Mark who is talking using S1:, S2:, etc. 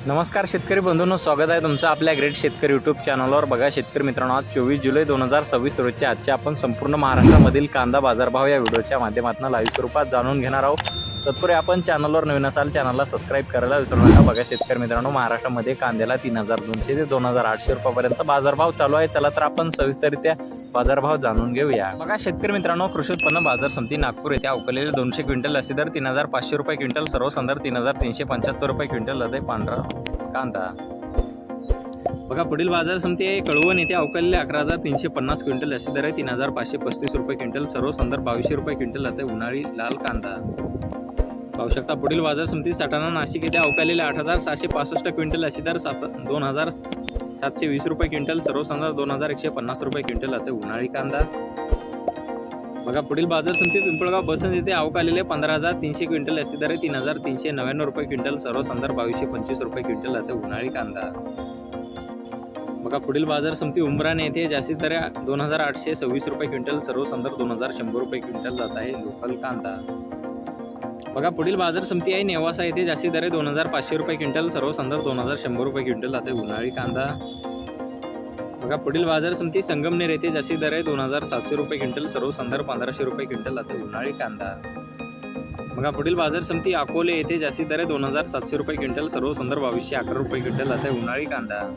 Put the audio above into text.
S1: नमस्कार शेतकरी बंधूंनो, स्वागत आहे तुमचं आपल्या ग्रेट शेतकरी यूट्यूब चॅनलवर। बघा शेतकरी मित्रांनो, आज 24 जुलै 2026 रोजच्या आजच्या आपण संपूर्ण महाराष्ट्रामधील कांदा बाजारभाव या व्हिडिओच्या माध्यमातून लाईव्ह स्वरूपात जाणून घेणार आहोत। तत्पूर्वी आपण चॅनलवर नवीन असाल चॅनलला सबस्क्राईब करायला विसरू नका। बघा शेतकरी मित्रांनो, महाराष्ट्रामध्ये कांद्याला 3200 ते 2800 रुपयापर्यंत बाजारभाव चालू आहे। चला तर आपण सविस्तररित्या बाजारभाव जाणून घेऊया। बघा शेतकरी मित्रांनो, कृषी उत्पन्न बाजार समिती नागपूर येथे अवकलेले 200 क्विंटल असे दर 3500 रुपये क्विंटल, सर्वसाधारण 3375 रुपये क्विंटल हृदय पांढरा कांदा। बघा पुढील बाजार समिती आहे कळवण येथे अवकलेले 11350 क्विंटल असे दर आहे 3535 रुपये क्विंटल, सर्वसाधारण 2200 रुपये क्विंटल हृदय उन्हाळी लाल कांदा। पाहू शकता पुढील बाजार समिती सटाणा नाशिक येथे अवकलेले 8665 क्विंटल असे दर 2720 रुपये क्विंटल, सर्वसाधारण 2150 रुपये क्विंटल हृदय उन्हाळी कांदा। बघा पुढील बाजार समिती पिंपळगाव बसंत येथे आवक आलेले 15300 क्विंटल असे दर 3399 रुपये क्विंटल, सर्वसाधारण 2225 रुपये क्विंटल आता उन्हाळी कांदा। बघा पुढील बाजार समिती उमराणे येथे जास्तीत दर 2826 रुपये क्विंटल, सर्वसाधारण 2100 रुपये क्विंटल जात आहे लोकल कांदा। बघा पुढील बाजार समिती आहे नेवासा येथे जास्तीत दर 2500 रुपये क्विंटल, सर्वसाधारण 2100 रुपये क्विंटल आता उन्हाळी कांदा। बघा पुढील बाजार समिती संगमनेर येथे जास्तीत दर 2700 रुपये क्विंटल, सर्वसाधारण 1500 रुपये क्विंटल आता उन्हाळी कांदा। बघा पुढील बाजार समिती अकोले येथे जास्तीत दर 2700 रुपये क्विंटल, सर्वसाधारण 2211 रुपये क्विंटल आता उन्हाळी कांदा।